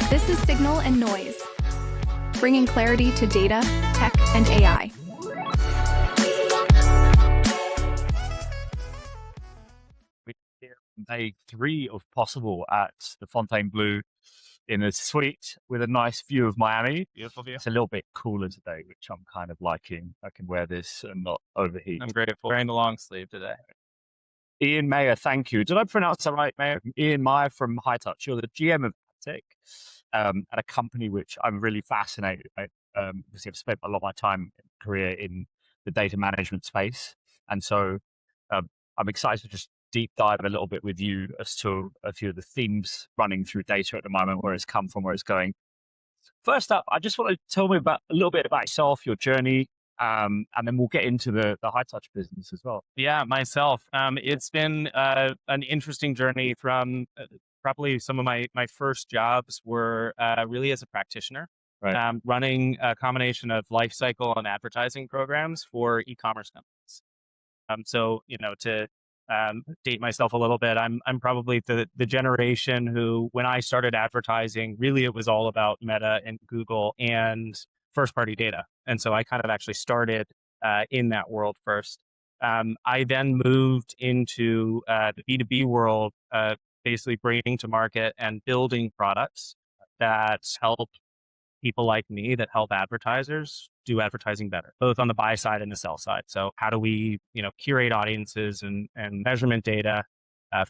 This is Signal and Noise, bringing clarity to data, tech, and AI. We're here on day 3 of Possible at the Fontainebleau in a suite with a nice view of Miami. Beautiful view. It's a little bit cooler today, which I'm kind of liking. I can wear this and not overheat. I'm grateful. Wearing the long sleeve today. Ian Maier, thank you. Did I pronounce that right, Maier? Ian Maier from Hightouch. You're the GM of Tech at a company which I'm really fascinated by. Obviously, I've spent a lot of my time in career in the data management space. And so I'm excited to just deep dive a little bit with you as to a few of the themes running through data at the moment, where it's come from, where it's going. First up, I just want to tell me about a little bit about yourself, your journey, and then we'll get into the Hightouch business as well. Yeah, myself. It's been an interesting journey from probably some of my first jobs were really as a practitioner, Right. running a combination of life cycle and advertising programs for e-commerce companies. So, to date myself a little bit, I'm probably the generation who, when I started advertising, really it was all about Meta and Google and first-party data. And so I kind of actually started in that world first. I then moved into the B2B world, basically bringing to market and building products that help people like me, that help advertisers do advertising better, both on the buy side and the sell side. So how do we, curate audiences and measurement data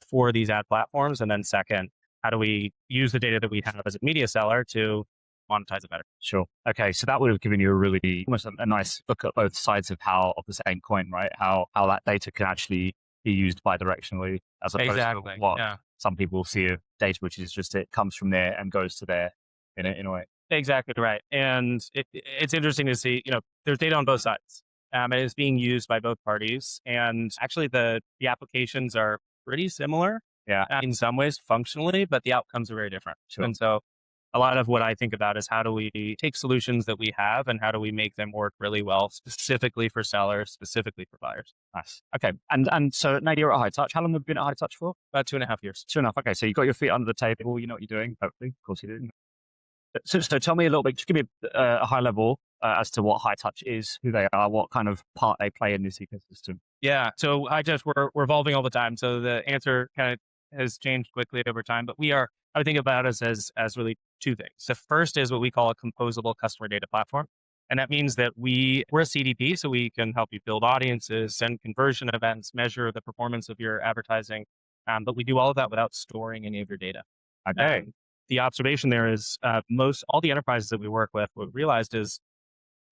for these ad platforms? And then second, how do we use the data that we have as a media seller to monetize it better? Sure. Okay. So that would have given you a really, almost a nice look at both sides of the same coin, right? How that data can actually be used bidirectionally, as opposed to what some people see of data, which is just, it comes from there and goes to there in a way. Exactly right. And it's interesting to see, there's data on both sides. And it's being used by both parties. And actually the applications are pretty similar in some ways functionally, but the outcomes are very different. Sure. And so a lot of what I think about is how do we take solutions that we have and how do we make them work really well, specifically for sellers, specifically for buyers. Nice. Okay. And so now you're at Hightouch. How long have you been at Hightouch for? About 2.5 years. 2.5. Okay. So you got your feet under the table. You know what you're doing, hopefully. Of course you do. So tell me a little bit, just give me a high level as to what Hightouch is, who they are, what kind of part they play in this ecosystem. Yeah. So Hightouch, we're evolving all the time. So the answer kind of has changed quickly over time, but I would think about us as really two things. The first is what we call a composable customer data platform. And that means that we're a CDP, so we can help you build audiences, send conversion events, measure the performance of your advertising. But we do all of that without storing any of your data. Okay. The observation there is all the enterprises that we work with, what we realized is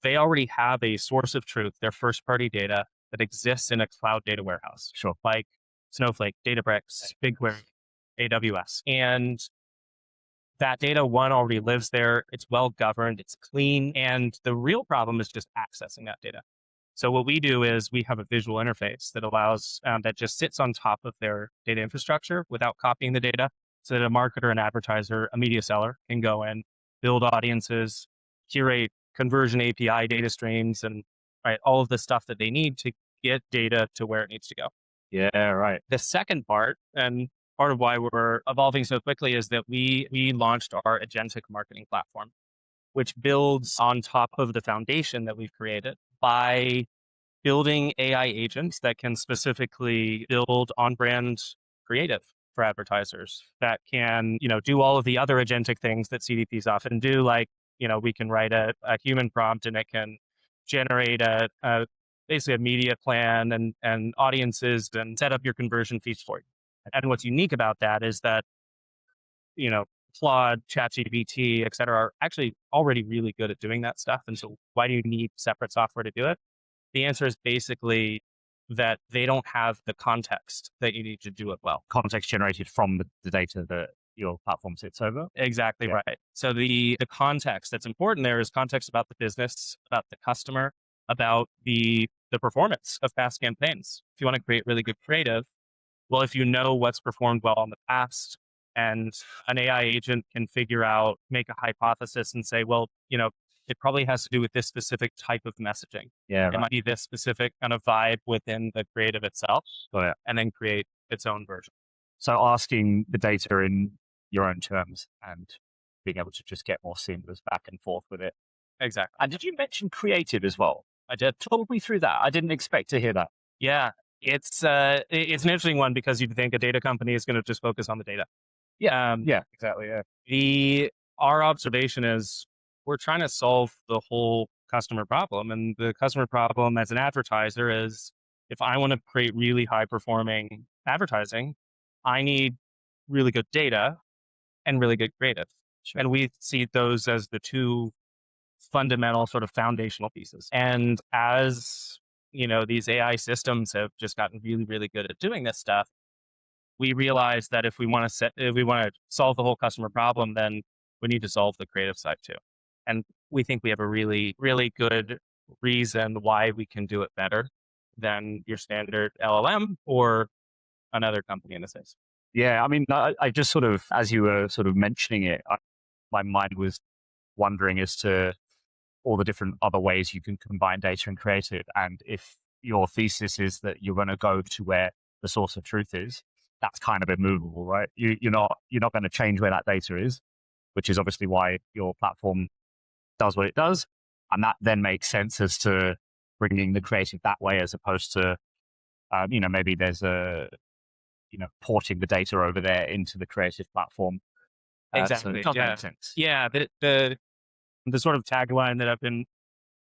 they already have a source of truth, their first party data that exists in a cloud data warehouse. Sure. Like Snowflake, Databricks, BigQuery, AWS. And that data, one, already lives there. It's well governed, it's clean. And the real problem is just accessing that data. So what we do is we have a visual interface that allows, that just sits on top of their data infrastructure without copying the data, so that a marketer, an advertiser, a media seller can go in, build audiences, curate conversion API data streams, and all of the stuff that they need to get data to where it needs to go. Yeah, right. The second part, and part of why we're evolving so quickly, is that we launched our agentic marketing platform, which builds on top of the foundation that we've created by building AI agents that can specifically build on-brand creative for advertisers that can, do all of the other agentic things that CDPs often do. Like, we can write a human prompt and it can generate basically a media plan and audiences and set up your conversion feeds for you. And what's unique about that is that, Claude, ChatGPT, et cetera, are actually already really good at doing that stuff. And so why do you need separate software to do it? The answer is basically that they don't have the context that you need to do it well. Context generated from the data that your platform sits over. Exactly right. So the context that's important there is context about the business, about the customer, about the performance of past campaigns. If you want to create really good creative, well, if you know what's performed well in the past, and an AI agent can make a hypothesis and say, well, it probably has to do with this specific type of messaging. Yeah, It might be this specific kind of vibe within the creative itself, Got it. and then create its own version. So asking the data in your own terms and being able to just get more seamless back and forth with it. Exactly. And did you mention creative as well? I did. Talk me through that. I didn't expect to hear that. Yeah. It's an interesting one because you'd think a data company is going to just focus on the data. Yeah, exactly. Yeah. Our observation is we're trying to solve the whole customer problem. And the customer problem as an advertiser is if I want to create really high performing advertising, I need really good data and really good creative. Sure. And we see those as the two fundamental sort of foundational pieces. And as these AI systems have just gotten really, really good at doing this stuff, we realize that if we want to solve the whole customer problem, then we need to solve the creative side too. And we think we have a really, really good reason why we can do it better than your standard LLM or another company in this case. Yeah, I mean, I just sort of, as you were sort of mentioning it, my mind was wondering as to all the different other ways you can combine data and creative. And if your thesis is that you're going to go to where the source of truth is, that's kind of immovable, right? You're not going to change where that data is, which is obviously why your platform does what it does. And that then makes sense as to bringing the creative that way, as opposed to, maybe there's porting the data over there into the creative platform. Exactly. So it does make sense. Yeah. The sort of tagline that I've been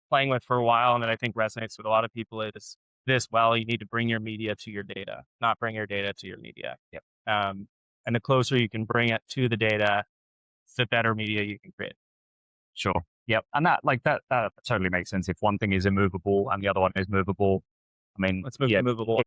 playing with for a while and that I think resonates with a lot of people is this: you need to bring your media to your data, not bring your data to your media. Yep. And the closer you can bring it to the data, the better media you can create. Sure. Yep. And that totally makes sense. If one thing is immovable and the other one is movable, I mean, Let's move to movable.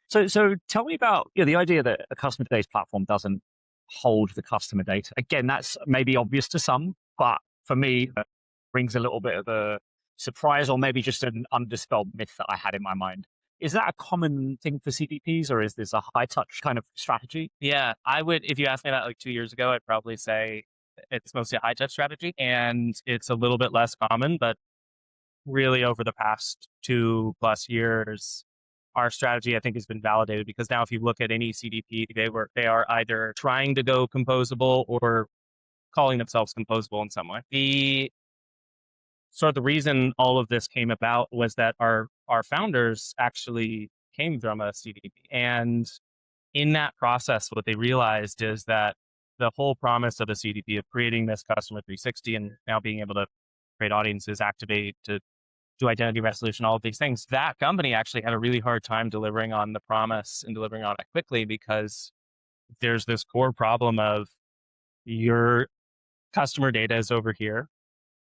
So tell me about the idea that a customer data platform doesn't hold the customer data. Again, that's maybe obvious to some, but for me, it brings a little bit of a surprise, or maybe just an undispelled myth that I had in my mind. Is that a common thing for CDPs, or is this a high touch kind of strategy? Yeah, I would. If you asked me that like 2 years ago, I'd probably say it's mostly a high touch strategy, and it's a little bit less common. But really, over the past 2+ years, our strategy, I think, has been validated, because now if you look at any CDP, they are either trying to go composable or calling themselves composable in some way. The reason all of this came about was that our founders actually came from a CDP. And in that process, what they realized is that the whole promise of a CDP, of creating this customer 360 and now being able to create audiences, activate, to do identity resolution, all of these things, that company actually had a really hard time delivering on the promise and delivering on it quickly, because there's this core problem of your customer data is over here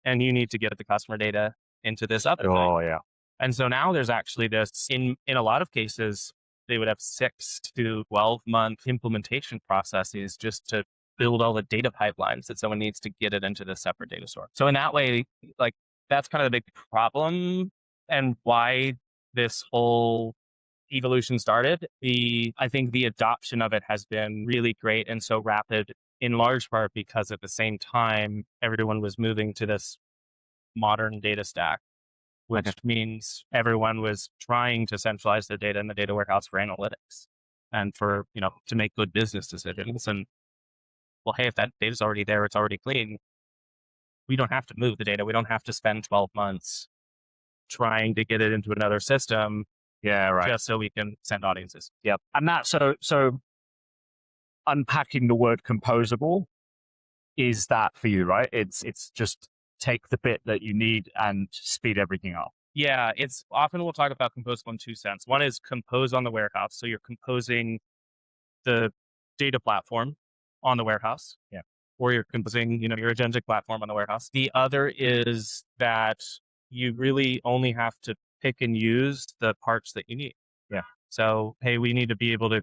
and you need to get the customer data into this other thing. Oh, yeah. And so now there's actually this, in a lot of cases, they would have 6 to 12-month implementation processes just to build all the data pipelines that someone needs to get it into this separate data store. So in that way, like, that's kind of the big problem and why this whole evolution started. I think the adoption of it has been really great and so rapid, in large part because at the same time, everyone was moving to this modern data stack, which means everyone was trying to centralize their data in the data warehouse for analytics and for, to make good business decisions. And well, hey, if that data's already there, it's already clean, we don't have to move the data. We don't have to spend 12 months trying to get it into another system. Yeah, right. Just so we can send audiences. Yep. And that, so unpacking the word composable, is that for you, right? It's just take the bit that you need and speed everything up. Yeah, it's often we'll talk about composable in two senses. One is compose on the warehouse. So you're composing the data platform on the warehouse. Yeah. Or you're composing, your agentic platform on the warehouse. The other is that you really only have to pick and use the parts that you need. Yeah. So, hey, we need to be able to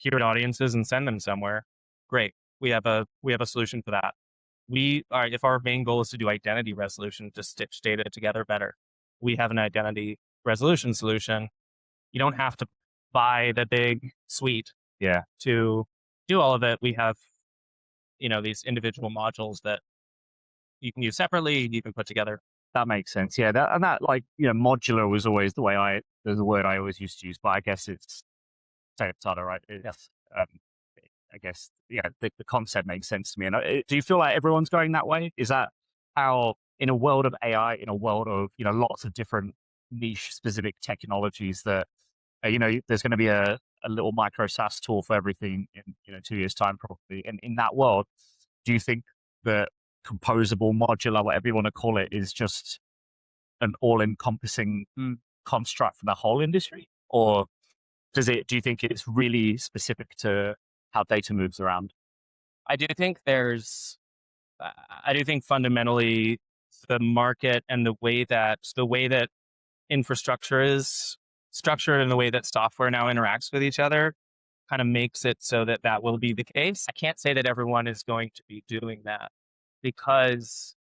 curate audiences and send them somewhere. Great. We have a solution for that. If our main goal is to do identity resolution, to stitch data together better, we have an identity resolution solution. You don't have to buy the big suite to do all of it. We have, these individual modules that you can use separately, you can put together. That makes sense. Yeah. Modular was always there's a word I always used to use, but I guess it's same right? Yes. guess, yeah, the concept makes sense to me. And do you feel like everyone's going that way? Is that how, in a world of AI, in a world of, lots of different niche specific technologies that, there's going to be a little micro SaaS tool for everything in, 2 years time, probably. And in that world, do you think that composable, modular, whatever you want to call it, is just an all-encompassing construct for the whole industry? Or do you think it's really specific to how data moves around? I do think fundamentally the market and the way that infrastructure is structured and the way that software now interacts with each other kind of makes it so that that will be the case. I can't say that everyone is going to be doing that, because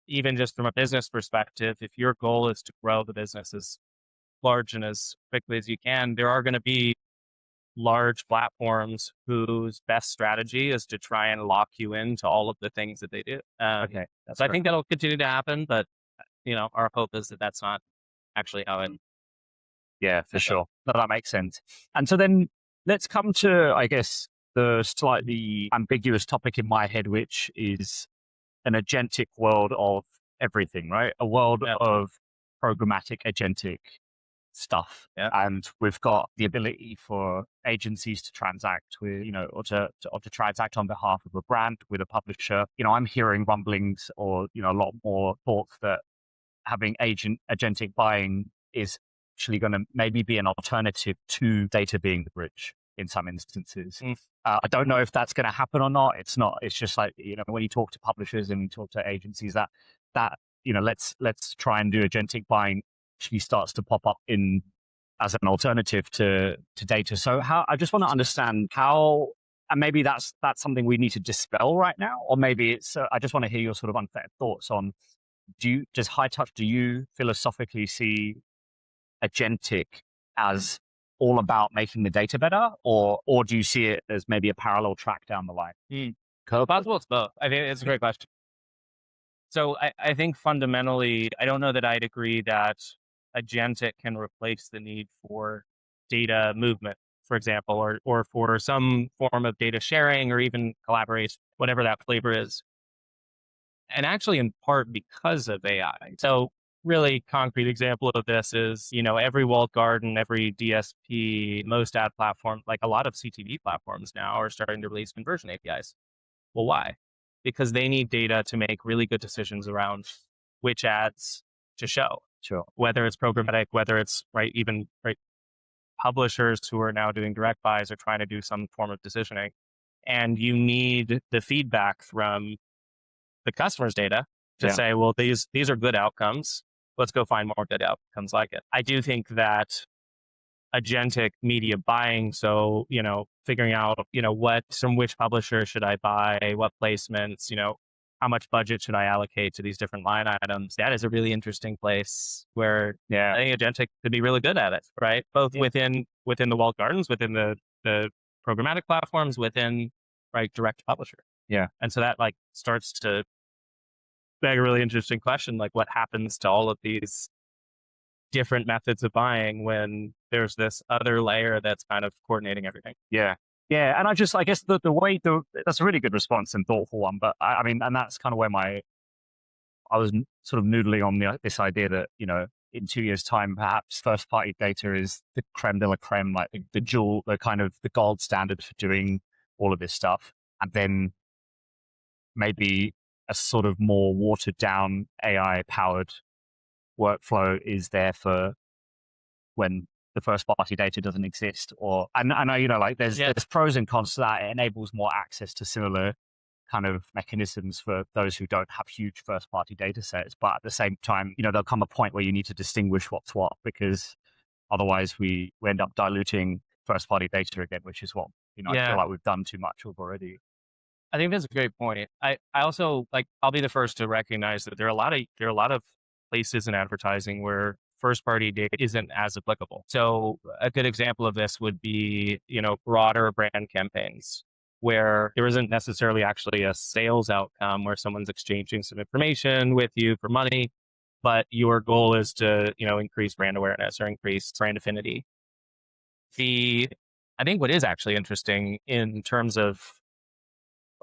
even just from a business perspective, if your goal is to grow the business as large and as quickly as you can, there are going to be large platforms whose best strategy is to try and lock you into all of the things that they do. Okay. So I think that'll continue to happen, but our hope is that that's not actually how it. Yeah, for sure. No, that makes sense. And so then let's come to, I guess, the slightly ambiguous topic in my head, which is an agentic world of everything, right? A world of programmatic agentic stuff. Yeah. And we've got the ability for agencies to transact with, or to transact on behalf of a brand with a publisher. I'm hearing rumblings or, a lot more thoughts that having agentic buying is actually going to maybe be an alternative to data being the bridge in some instances. I don't know if that's going to happen or not. It's not. It's just like, when you talk to publishers and you talk to agencies, that let's try and do agentic buying actually starts to pop up in as an alternative to data. So I just want to understand how, and maybe that's something we need to dispel right now, or maybe it's. I just want to hear your sort of unfair thoughts on. Does Hightouch? Do you philosophically see agentic as all about making the data better, or do you see it as maybe a parallel track down the line? Possible it's both. I think it's a great question. So I think fundamentally, I don't know that I'd agree that agentic can replace the need for data movement, for example, or for some form of data sharing or even collaboration, whatever that flavor is. And actually in part because of AI. So really concrete example of this is, every walled garden, every DSP, most ad platform, like a lot of CTV platforms now are starting to release conversion APIs. Well, why? Because they need data to make really good decisions around which ads to show. Sure. Whether it's programmatic, whether it's publishers who are now doing direct buys are trying to do some form of decisioning. And you need the feedback from the customer's data to say, well, these are good outcomes. Let's go find more good outcomes like it. I do think that agentic media buying, so, figuring out, from which publisher should I buy, what placements, how much budget should I allocate to these different line items? That is a really interesting place where I think agentic could be really good at it, right? Both within the walled gardens, within the programmatic platforms, within direct publisher. Yeah. And so that starts to beg a really interesting question, like what happens to all of these different methods of buying when there's this other layer that's kind of coordinating everything. Yeah. Yeah. And I guess the way, that's a really good response and thoughtful one, but I mean, and that's kind of where I was sort of noodling on this idea that, in 2 years time, perhaps first party data is the creme de la creme, like the kind of the gold standard for doing all of this stuff. And then maybe a sort of more watered down AI powered workflow is there for when the first party data doesn't exist. And I know, there's pros and cons to that. It enables more access to similar kind of mechanisms for those who don't have huge first party data sets. But at the same time, there'll come a point where you need to distinguish what's what, because otherwise we end up diluting first party data again, which is what, I feel like we've done too much of already. I think that's a great point. I also I'll be the first to recognize that there are a lot of places in advertising where first party data isn't as applicable. So a good example of this would be, broader brand campaigns where there isn't necessarily actually a sales outcome where someone's exchanging some information with you for money, but your goal is to, increase brand awareness or increase brand affinity. The I think what is actually interesting in terms of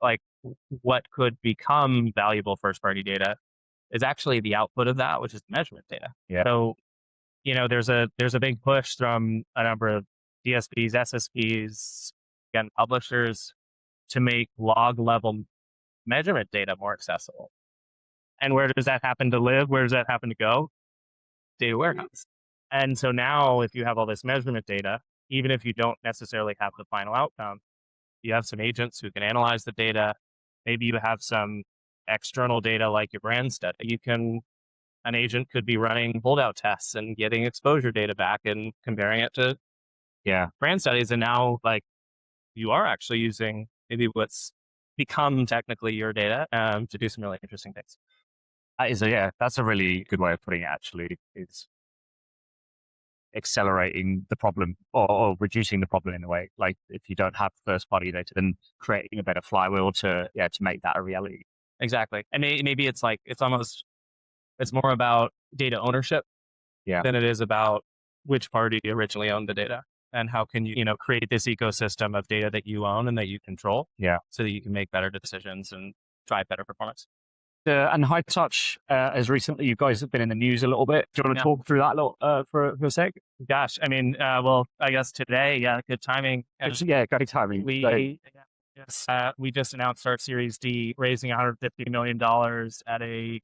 like what could become valuable first party data is actually the output of that, which is the measurement data. Yeah. So, there's a big push from a number of DSPs, SSPs, again, publishers to make log level measurement data more accessible. And where does that happen to live? Where does that happen to go? Data warehouse. And so now if you have all this measurement data, even if you don't necessarily have the final outcome, you have some agents who can analyze the data. Maybe you have some external data like your brand study. An agent could be running holdout tests and getting exposure data back and comparing it to brand studies. And now you are actually using maybe what's become technically your data to do some really interesting things. That's a really good way of putting it, actually. It's accelerating the problem or reducing the problem in a way. Like if you don't have first party data, then creating a better flywheel to make that a reality. Exactly. And maybe it's more about data ownership than it is about which party originally owned the data. And how can you, create this ecosystem of data that you own and that you control so that you can make better decisions and drive better performance. And Hightouch, as recently, you guys have been in the news a little bit. Do you want to talk through that for a sec? Gosh, I mean, well, I guess today, good timing. Great timing. We just announced our Series D, raising $150 million at I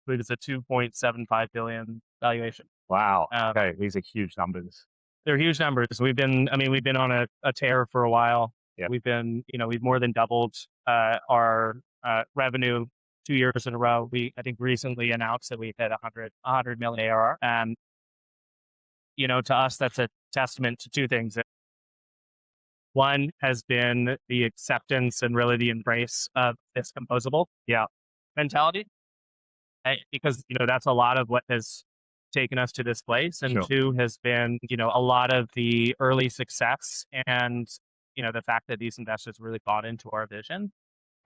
believe it's a $2.75 billion valuation. Wow. Okay, these are huge numbers. They're huge numbers. We've been on a tear for a while. Yeah. We've more than doubled our revenue 2 years in a row. I think recently announced that we've hit 100 million ARR. And, to us, that's a testament to two things. One has been the acceptance and really the embrace of this composable mentality. Because, that's a lot of what has taken us to this place. And two has been, a lot of the early success and, the fact that these investors really bought into our vision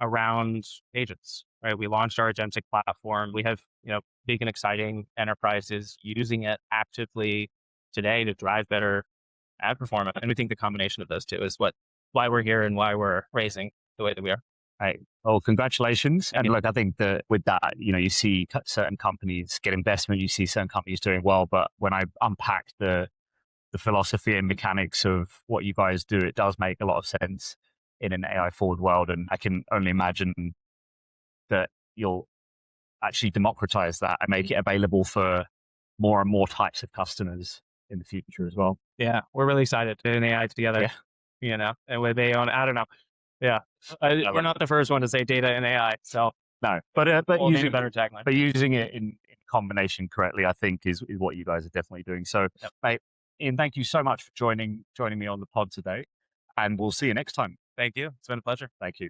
around agents, right? We launched our agentic platform. We have, big and exciting enterprises using it actively today to drive better ad performance. And we think the combination of those two is why we're here and why we're raising the way that we are. Right. Well, congratulations. And look, I think that with that, you see certain companies get investment, you see certain companies doing well. But when I unpack the philosophy and mechanics of what you guys do, it does make a lot of sense in an AI forward world. And I can only imagine that you'll actually democratize that and make it available for more and more types of customers in the future as well. Yeah, we're really excited to do AI together, and with they own, I don't know. Yeah, we're not the first one to say data and AI. So no, but we'll using better tagline. But using it in combination correctly, I think is what you guys are definitely doing. So, mate, Ian, thank you so much for joining me on the pod today, and we'll see you next time. Thank you. It's been a pleasure. Thank you.